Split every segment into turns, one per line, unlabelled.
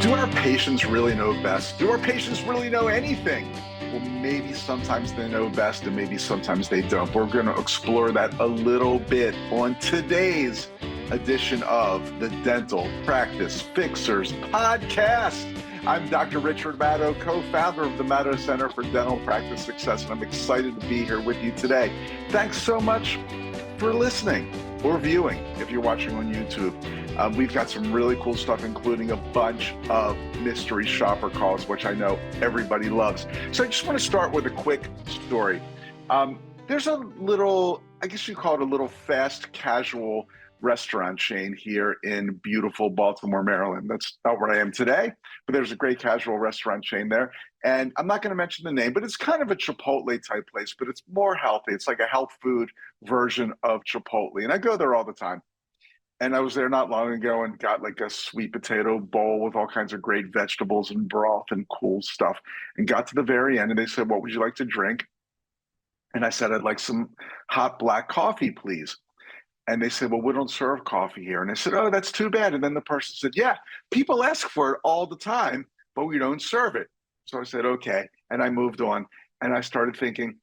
Do our patients really know best? Do our patients really know anything? Well, maybe sometimes they know best and maybe sometimes they don't. We're going to explore that a little bit on today's edition of the Dental Practice Fixers podcast. I'm Dr. Richard Madow, co-founder of the Madow Center for Dental Practice Success, and I'm excited to be here with you today. Thanks so much for listening or viewing if you're watching on YouTube. We've got some really cool stuff, including a bunch of mystery shopper calls, which I know everybody loves. So I just want to start with a quick story. There's a little, I guess you call it a little fast casual restaurant chain here in beautiful Baltimore, Maryland. That's not where I am today, but there's a great casual restaurant chain there. And I'm not going to mention the name, but it's kind of a Chipotle type place, but it's more healthy. It's like a health food version of Chipotle. And I go there all the time. And I was there not long ago and got like a sweet potato bowl with all kinds of great vegetables and broth and cool stuff. And got to the very end and they said, "What would you like to drink?" And I said, "I'd like some hot black coffee, please." And they said, "Well, we don't serve coffee here." And I said, "Oh, that's too bad." And then the person said, "Yeah, people ask for it all the time, but we don't serve it." So I said, "Okay." And I moved on and I started thinking,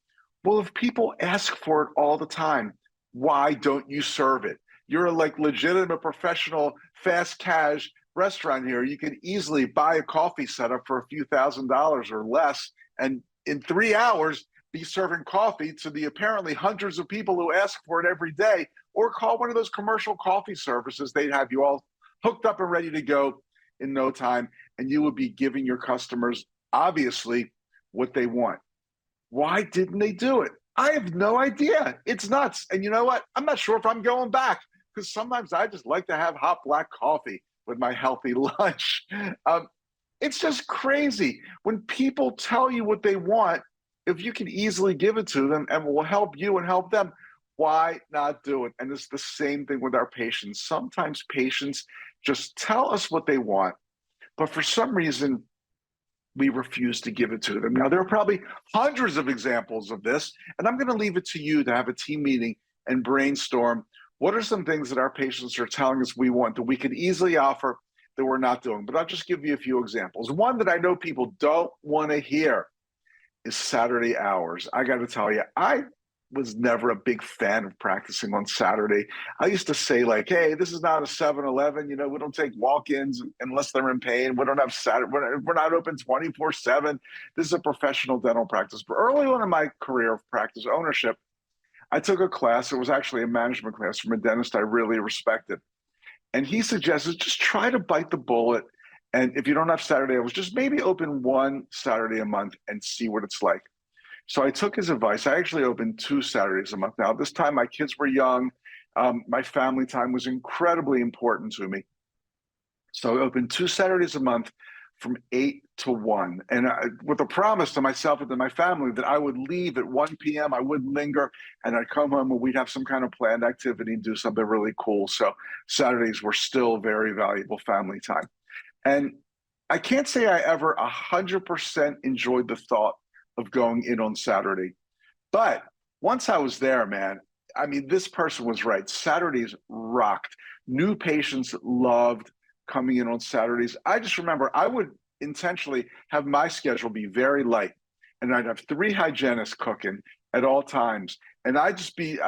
well, if people ask for it all the time, why don't you serve it? You're a like legitimate professional fast cash restaurant here. You can easily buy a coffee setup for a few $1,000s or less. And in 3 hours, be serving coffee to the apparently hundreds of people who ask for it every day, or call one of those commercial coffee services. They'd have you all hooked up and ready to go in no time. And you would be giving your customers, obviously, what they want. Why didn't they do it? I have no idea. It's nuts. And you know what? I'm not sure if I'm going back because sometimes I just like to have hot black coffee with my healthy lunch. It's just crazy. When people tell you what they want, if you can easily give it to them and will help you and help them, why not do it? And it's the same thing with our patients. Sometimes patients just tell us what they want, but for some reason, we refuse to give it to them. Now, there are probably hundreds of examples of this, and I'm going to leave it to you to have a team meeting and brainstorm what are some things that our patients are telling us we want that we could easily offer that we're not doing. But I'll just give you a few examples. One that I know people don't want to hear is Saturday hours. I got to tell you, I was never a big fan of practicing on Saturday. I used to say like, hey, this is not a 7-Eleven. You know, we don't take walk-ins unless they're in pain. We don't have Saturday. We're not open 24/7. This is a professional dental practice. But early on in my career of practice ownership, I took a class. It was actually a management class from a dentist I really respected. And he suggested just try to bite the bullet. And if you don't have Saturday hours, just maybe open one Saturday a month and see what it's like. So I took his advice. I actually opened 2 Saturdays a month. Now, this time my kids were young. My family time was incredibly important to me. So I opened 2 Saturdays a month from 8 to 1. And with a promise to myself and to my family that I would leave at 1 p.m. I wouldn't linger. And I'd come home and we'd have some kind of planned activity and do something really cool. So Saturdays were still very valuable family time. And I can't say I ever 100% enjoyed the thought of going in on Saturday. But once I was there, man, I mean, this person was right. Saturdays rocked. New patients loved coming in on Saturdays. I just remember I would intentionally have my schedule be very light, and I'd have 3 hygienists cooking at all times. And I'd just be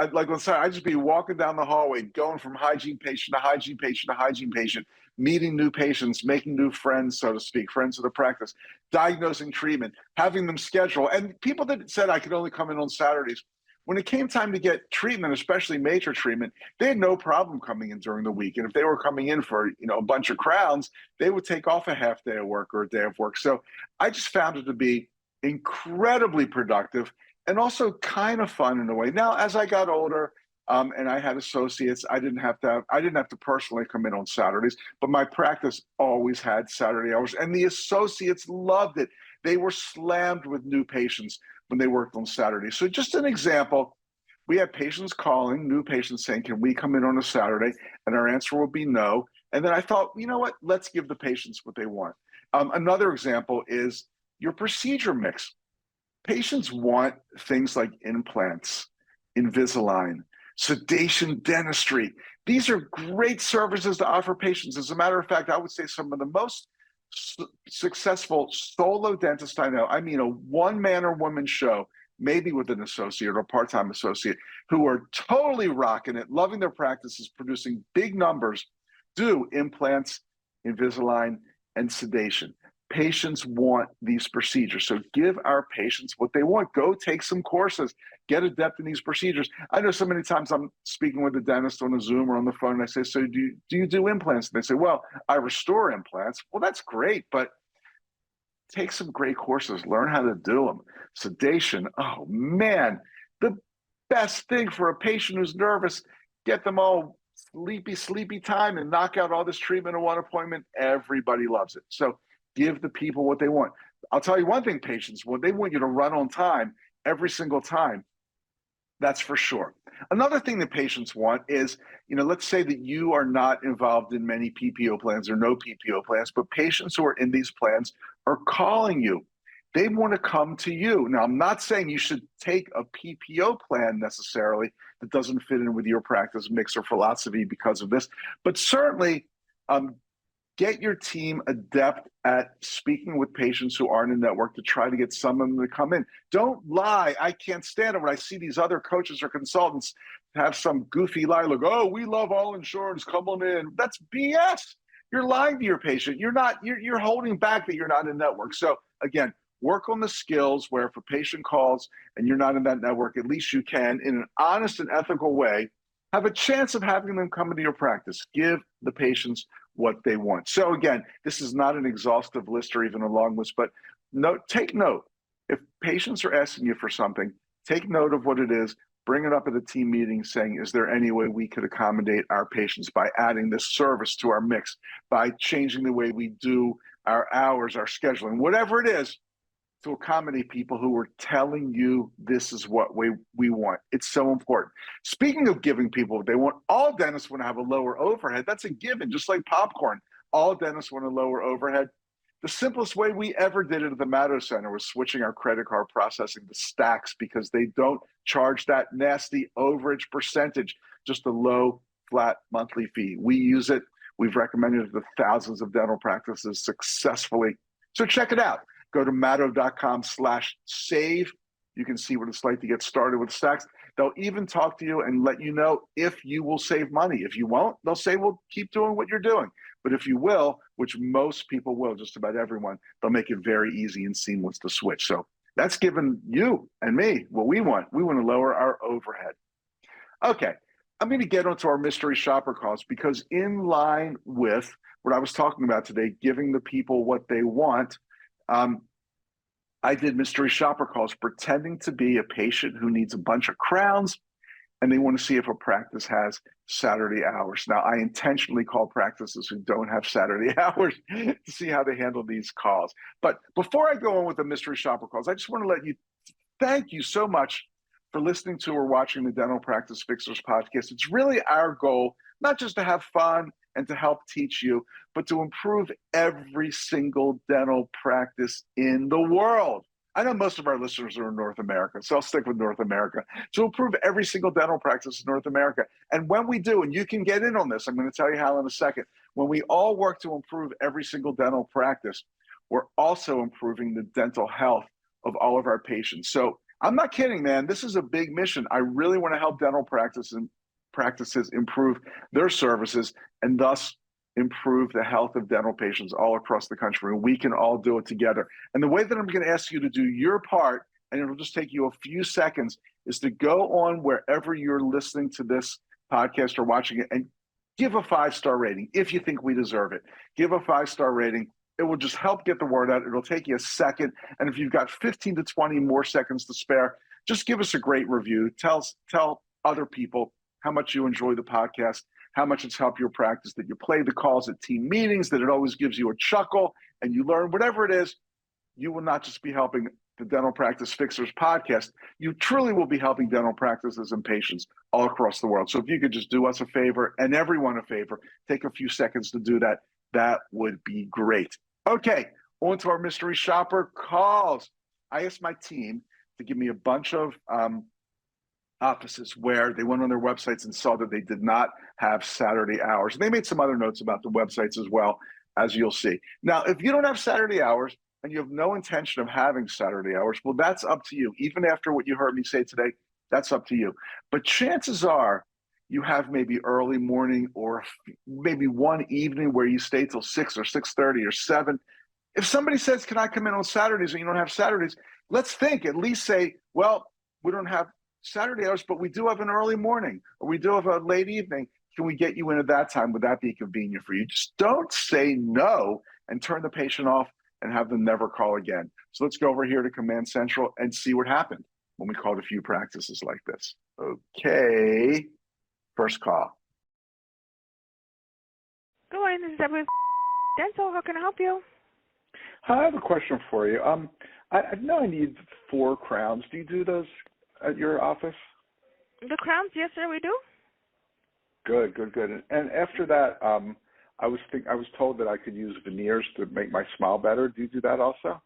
walking down the hallway, going from hygiene patient to hygiene patient to hygiene patient, meeting new patients, making new friends, so to speak, friends of the practice, diagnosing treatment, having them schedule. And people that said I could only come in on Saturdays, when it came time to get treatment, especially major treatment, they had no problem coming in during the week. And if they were coming in for, a bunch of crowns, they would take off a half day of work or a day of work. So I just found it to be incredibly productive and also kind of fun in a way. Now, as I got older, and I had associates, I didn't have to personally come in on Saturdays, but my practice always had Saturday hours, and the associates loved it. They were slammed with new patients when they worked on Saturdays. So just an example, we had patients calling, new patients saying, "Can we come in on a Saturday?" And our answer would be no. And then I thought, you know what? Let's give the patients what they want. Another example is your procedure mix. Patients want things like implants, Invisalign, sedation dentistry. These are great services to offer patients. As a matter of fact, I would say some of the most successful solo dentist I know, I mean a one man or woman show, maybe with an associate or part-time associate, who are totally rocking it, loving their practices, producing big numbers, do implants, Invisalign, and sedation. Patients want these procedures. So give our patients what they want. Go take some courses, get adept in these procedures. I know so many times I'm speaking with a dentist on a Zoom or on the phone, and I say, so do you do implants? And they say, well, I restore implants. Well, that's great, but take some great courses, learn how to do them. Sedation, oh man, the best thing for a patient who's nervous, get them all sleepy time and knock out all this treatment in one appointment. Everybody loves it. So give the people what they want. I'll tell you one thing, patients want, they want you to run on time every single time. That's for sure. Another thing that patients want is, let's say that you are not involved in many PPO plans or no PPO plans, but patients who are in these plans are calling you. They want to come to you. Now, I'm not saying you should take a PPO plan necessarily that doesn't fit in with your practice mix or philosophy because of this, but certainly get your team adept at speaking with patients who aren't in network to try to get some of them to come in. Don't lie. I can't stand it when I see these other coaches or consultants have some goofy lie like, oh, we love all insurance, come on in. That's BS. You're lying to your patient. You're holding back that you're not in network. So again, work on the skills where if a patient calls and you're not in that network, at least you can, in an honest and ethical way, have a chance of having them come into your practice. Give the patients what they want. So again, this is not an exhaustive list or even a long list, but take note. If patients are asking you for something, take note of what it is, bring it up at a team meeting saying, is there any way we could accommodate our patients by adding this service to our mix, by changing the way we do our hours, our scheduling, whatever it is, to accommodate people who are telling you this is what we want. It's so important. Speaking of giving people what they want, all dentists want to have a lower overhead. That's a given, just like popcorn. All dentists want a lower overhead. The simplest way we ever did it at the Madow Center was switching our credit card processing to Stacks because they don't charge that nasty overage percentage, just a low, flat monthly fee. We use it. We've recommended it to thousands of dental practices successfully. So check it out. Go to madow.com/save. You can see what it's like to get started with Stacks. They'll even talk to you and let you know if you will save money. If you won't, they'll say, well, keep doing what you're doing. But if you will, which most people will, just about everyone, they'll make it very easy and seamless to switch. So that's given you and me what we want. We want to lower our overhead. Okay, I'm going to get onto our mystery shopper calls because in line with what I was talking about today, giving the people what they want, I did mystery shopper calls pretending to be a patient who needs a bunch of crowns and they want to see if a practice has Saturday hours. Now, I intentionally call practices who don't have Saturday hours to see how they handle these calls. But before I go on with the mystery shopper calls, I just want to thank you so much for listening to or watching the Dental Practice Fixers podcast. It's really our goal, not just to have fun and to help teach you, but to improve every single dental practice in the world. I know most of our listeners are in North America, so I'll stick with North America. To improve every single dental practice in North America. And when we do, and you can get in on this, I'm going to tell you how in a second, when we all work to improve every single dental practice, we're also improving the dental health of all of our patients. So I'm not kidding, man. This is a big mission. I really want to help dental practices improve their services and thus improve the health of dental patients all across the country. And we can all do it together. And the way that I'm going to ask you to do your part, and it'll just take you a few seconds, is to go on wherever you're listening to this podcast or watching it and give a 5-star rating if you think we deserve it. Give a 5-star rating. It will just help get the word out. It'll take you a second. And if you've got 15 to 20 more seconds to spare, just give us a great review. Tell other people how much you enjoy the podcast, how much it's helped your practice, that you play the calls at team meetings, that it always gives you a chuckle and you learn whatever it is. You will not just be helping the Dental Practice Fixers podcast. You truly will be helping dental practices and patients all across the world. So if you could just do us a favor and everyone a favor, take a few seconds to do that. That would be great. Okay, on to our mystery shopper calls. I asked my team to give me a bunch of offices where they went on their websites and saw that they did not have Saturday hours. And they made some other notes about the websites as well. as you'll see. Now, if you don't have Saturday hours and you have no intention of having Saturday hours, well, that's up to you. Even after what you heard me say today, that's up to you. But chances are you have maybe early morning or maybe one evening where you stay till 6 or 6:30 or 7. If somebody says, can I come in on Saturdays and you don't have Saturdays, let's think, at least say, well, we don't have Saturday hours, but we do have an early morning or we do have a late evening. Can we get you in at that time? Would that be convenient for you? Just don't say no and turn the patient off and have them never call again. So let's go over here to Command Central and see what happened when we called a few practices like this. Okay, first call.
Good morning, this is Deborah Dental. How can I help you?
Hi, I have a question for you. I know I need 4 crowns. Do you do those at your office?
The crowns, yes, sir, we do.
Good. And after that, I was told that I could use veneers to make my smile better. Do you do that also?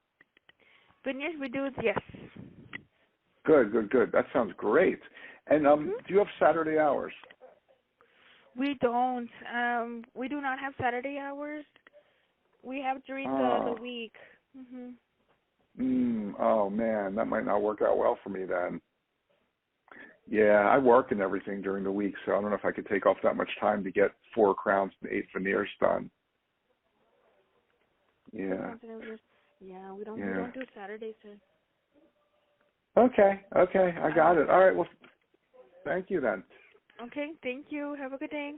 Veneers, we do, yes.
Good. That sounds great. And do you have Saturday hours?
We don't. We do not have Saturday hours. We have during the week.
Oh man, that might not work out well for me then. Yeah, I work and everything during the week, so I don't know if I could take off that much time to get 4 crowns and 8 veneers done. Yeah.
Yeah, we don't do Saturdays, sir.
Okay, I got it. All right, well, thank you then.
Okay, thank you. Have a good day.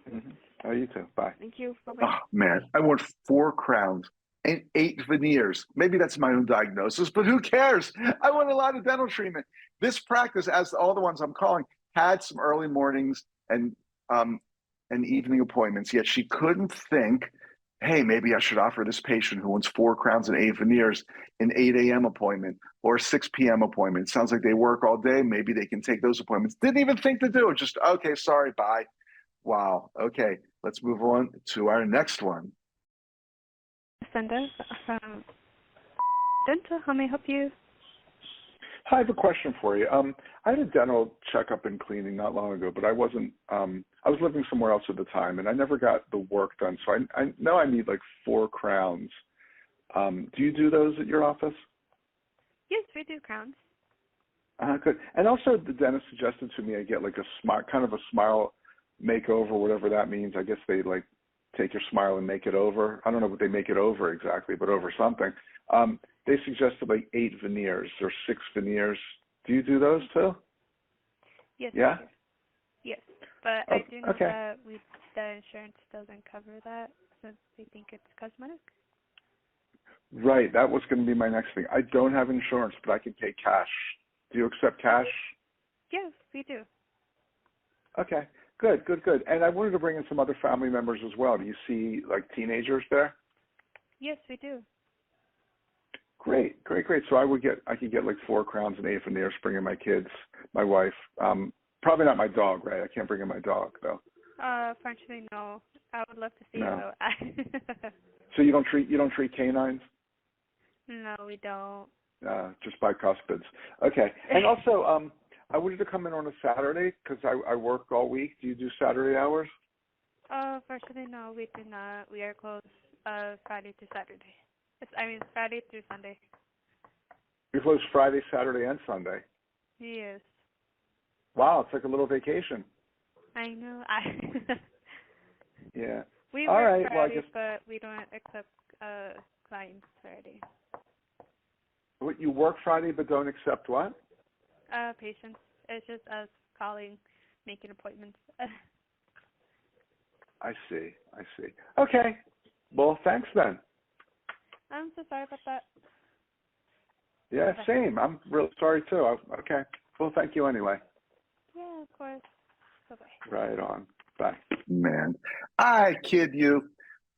Oh, you too. Bye.
Thank you. Bye-bye.
Oh, man, I want 4 crowns and 8 veneers. Maybe that's my own diagnosis, but who cares? I want a lot of dental treatment. This practice, as all the ones I'm calling, had some early mornings and evening appointments, yet she couldn't think, hey, maybe I should offer this patient who wants 4 crowns and 8 veneers an 8 a.m. appointment or a 6 p.m. appointment. It sounds like they work all day. Maybe they can take those appointments. Didn't even think to do it. Just, okay, sorry, bye. Wow. Okay, let's move on to our next one.
Sandra from Dental, how may I help you?
Hi, I have a question for you. I had a dental checkup and cleaning not long ago, but I wasn't. I was living somewhere else at the time, and I never got the work done. So I know I need like 4 crowns. Do you do those at your office?
Yes, we do crowns.
Good. And also, the dentist suggested to me I get like a smile, kind of a smile makeover, whatever that means. I guess they like take your smile and make it over. I don't know what they make it over exactly, but over something. They suggested like 8 veneers or 6 veneers. Do you do those too?
Yes.
Yeah?
Yes, but I do know
okay.
that the insurance doesn't cover that since we think it's cosmetic.
Right, that was going to be my next thing. I don't have insurance, but I can pay cash. Do you accept cash?
Yes, we do.
Okay, good. And I wanted to bring in some other family members as well. Do you see like teenagers there?
Yes, we do.
Great. So I could get like 4 crowns and 8 veneers, bring in my kids, my wife. Probably not my dog, right? I can't bring in my dog though.
Frankly, no. I would love to see
No.
it.
So you don't treat canines?
No, we don't.
Just bicuspids. Okay. And also, I wanted to come in on a Saturday because I work all week. Do you do Saturday hours?
Frankly, no, we do not. We are closed Friday to Saturday. Friday through Sunday.
You're closed Friday, Saturday, and Sunday.
Yes.
Wow, it's like a little vacation.
I know.
Yeah.
We
all
work
right.
Friday,
Well, I guess
but we don't accept clients Friday.
what, you work Friday but don't accept what?
Patients. It's just us calling, making appointments.
I see. Okay. Well, thanks then.
I'm so sorry about that.
Yeah,
Okay.
same. I'm really sorry too. Okay. Well, thank you anyway.
Yeah, of course. Bye-bye.
Right on. Bye.
Man, I kid you.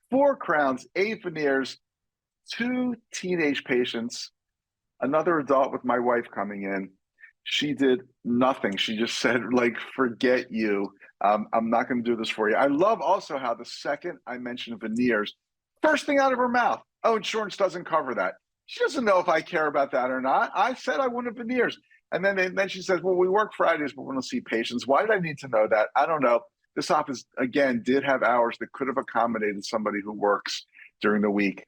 4 crowns, 8 veneers, 2 teenage patients, another adult with my wife coming in. She did nothing. She just said, like, forget you. I'm not going to do this for you. I love also how the second I mentioned veneers, first thing out of her mouth, oh, insurance doesn't cover that. She doesn't know if I care about that or not. I said I wanted veneers. And then she says, well, we work Fridays, but we don't see patients. Why did I need to know that? I don't know. This office, again, did have hours that could have accommodated somebody who works during the week.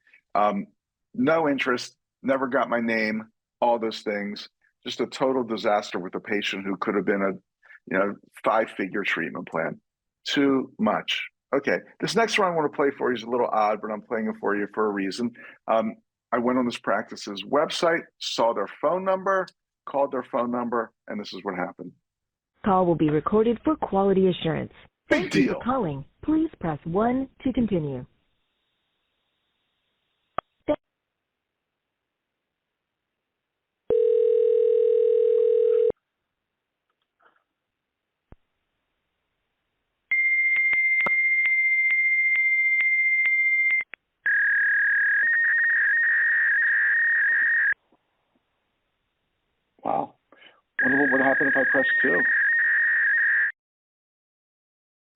No interest, never got my name, all those things. Just a total disaster with a patient who could have been a 5-figure treatment plan. Too much. Okay, this next one I want to play for you is a little odd, but I'm playing it for you for a reason. I went on this practice's website, saw their phone number, called their phone number, and this is what happened.
Call will be recorded for quality assurance.
Big
Thank you
deal.
for calling. Please press 1 to continue.
Wow. Wonder what would happen if I pressed 2.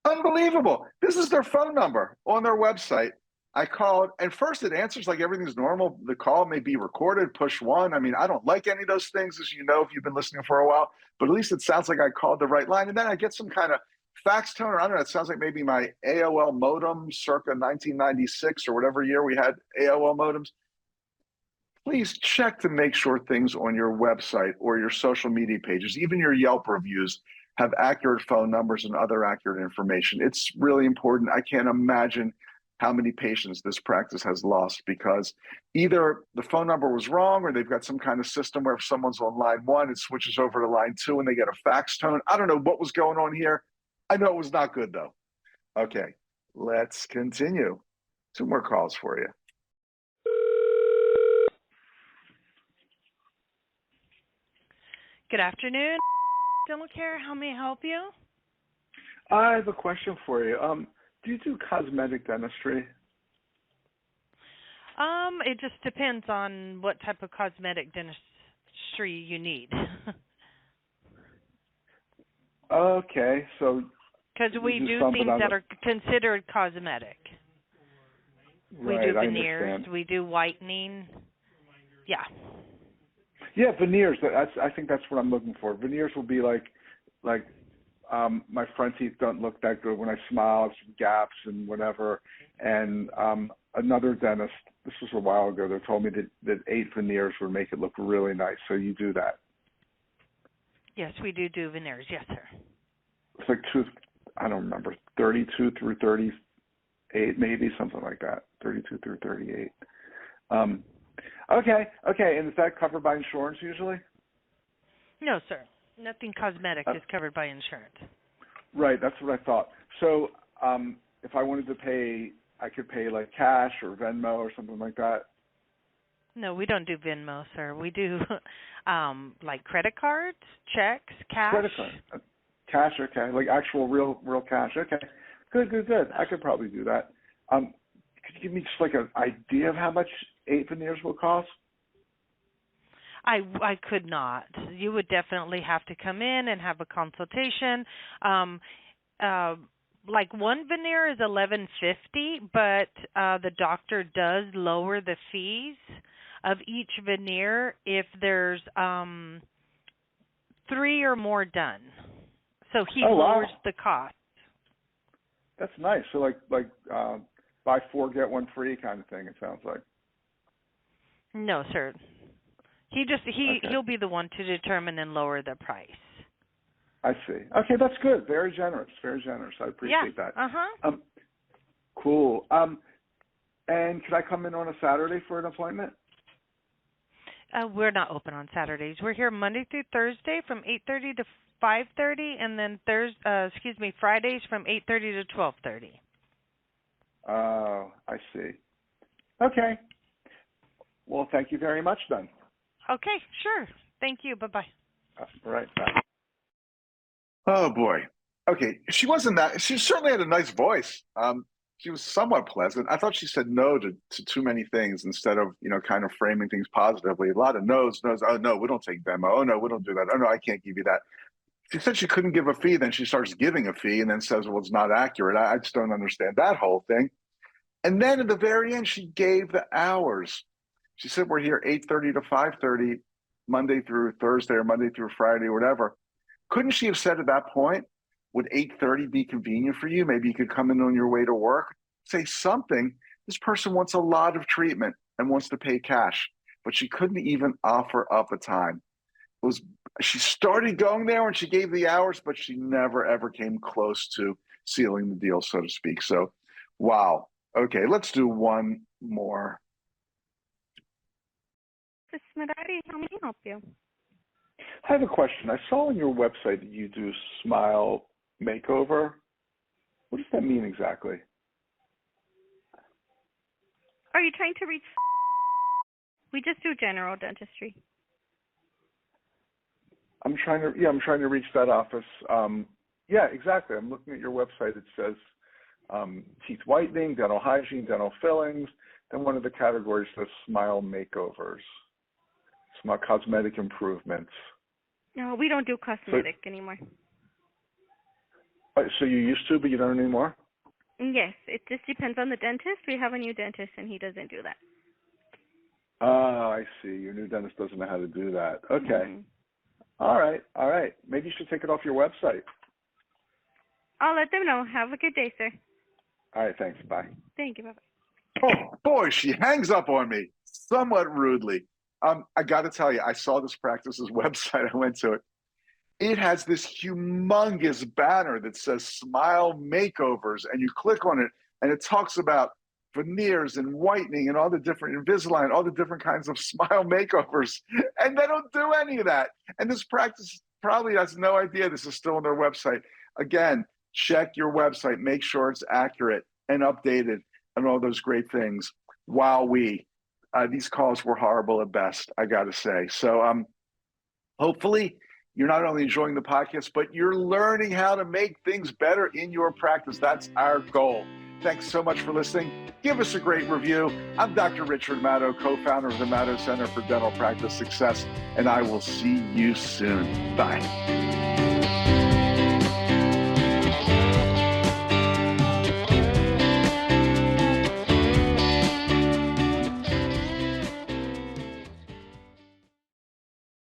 Unbelievable. This is their phone number on their website. I called, and first it answers like everything's normal. The call may be recorded, push 1. I mean, I don't like any of those things, as you know, if you've been listening for a while, but at least it sounds like I called the right line. And then I get some kind of fax tone, or I don't know, it sounds like maybe my AOL modem circa 1996 or whatever year we had AOL modems. Please check to make sure things on your website or your social media pages, even your Yelp reviews, have accurate phone numbers and other accurate information. It's really important. I can't imagine how many patients this practice has lost because either the phone number was wrong or they've got some kind of system where if someone's on line 1, it switches over to line 2 and they get a fax tone. I don't know what was going on here. I know it was not good though. Okay, let's continue. 2 more calls for you.
Good afternoon, dental care. How may I help you?
I have a question for you. Do you do cosmetic dentistry?
It just depends on what type of cosmetic dentistry you need.
Okay, so
Because we do
something
things that are considered cosmetic. We
right,
do
I
veneers.
understand.
We do whitening. Yeah.
Yeah, veneers. I think that's what I'm looking for. Veneers will be like my front teeth don't look that good when I smile. Have some gaps and whatever. And another dentist, this was a while ago, they told me that 8 veneers would make it look really nice. So you do that.
Yes, we do veneers. Yes, sir.
It's like I don't remember, 32 through 38, maybe something like that. 32 through 38. Okay. And is that covered by insurance usually?
No, sir. Nothing cosmetic is covered by insurance.
Right, that's what I thought. So if I wanted to pay, I could pay like cash or Venmo or something like that?
No, we don't do Venmo, sir. We do like credit cards, checks, cash.
Credit card. Cash, okay. Like actual real cash. Okay. Good. I could probably do that. Could you give me just like an idea of how much 8 veneers will cost?
I could not. You would definitely have to come in and have a consultation. Like one veneer is $11.50, but the doctor does lower the fees of each veneer if there's 3 or more done. So he lowers the cost.
That's nice. So like buy 4 get 1 free kind of thing. It sounds like.
No, sir. He'll be the one to determine and lower the price.
I see. Okay, that's good. Very generous. I appreciate that. Cool. And could I come in on a Saturday for an appointment?
We're not open on Saturdays. We're here Monday through Thursday from 8:30 to 5:30, and then Fridays from 8:30 to 12:30.
Oh, I see. Okay. Well, thank you very much then.
Okay, sure. Thank you. Bye-bye.
All right. Bye.
Oh boy. Okay, she certainly had a nice voice. She was somewhat pleasant. I thought she said no to too many things instead of, kind of framing things positively. A lot of no's. Oh no, we don't take Venmo. Oh no, we don't do that. Oh no, I can't give you that. She said she couldn't give a fee, then she starts giving a fee and then says, well, it's not accurate. I just don't understand that whole thing. And then at the very end, she gave the hours. She said, we're here 8:30 to 5:30, Monday through Thursday or Monday through Friday or whatever. Couldn't she have said at that point, would 8:30 be convenient for you? Maybe you could come in on your way to work, say something. This person wants a lot of treatment and wants to pay cash, but she couldn't even offer up a time. She started going there when she gave the hours, but she never ever came close to sealing the deal, so to speak. So, wow. Okay, let's do one more.
This is Madow. How may I help you?
I have a question. I saw on your website that you do smile makeover. What does that mean exactly?
Are you trying to reach? We just do general dentistry.
I'm trying to reach that office. Yeah, exactly. I'm looking at your website. It says teeth whitening, dental hygiene, dental fillings. Then one of the categories says smile makeovers, smile cosmetic improvements.
No, we don't do cosmetic anymore.
So you used to, but you don't anymore?
Yes, it just depends on the dentist. We have a new dentist, and he doesn't do that.
Oh, I see. Your new dentist doesn't know how to do that. Okay.
Mm-hmm.
All right. Maybe you should take it off your website.
I'll let them know. Have a good day, sir.
All right, thanks. Bye.
Thank you. Bye-bye.
Oh boy, she hangs up on me somewhat rudely. I got to tell you, I saw this practice's website. I went to it. It has this humongous banner that says Smile Makeovers, and you click on it, and it talks about veneers and whitening and all the different Invisalign, all the different kinds of smile makeovers, and they don't do any of that. And this practice probably has no idea this is still on their website. Again, check your website, make sure it's accurate and updated and all those great things. Wow, these calls were horrible at best, I got to say. So hopefully you're not only enjoying the podcast, but you're learning how to make things better in your practice. That's our goal. Thanks so much for listening. Give us a great review. I'm Dr. Richard Madow, co-founder of the Madow Center for Dental Practice Success, and I will see you soon. Bye.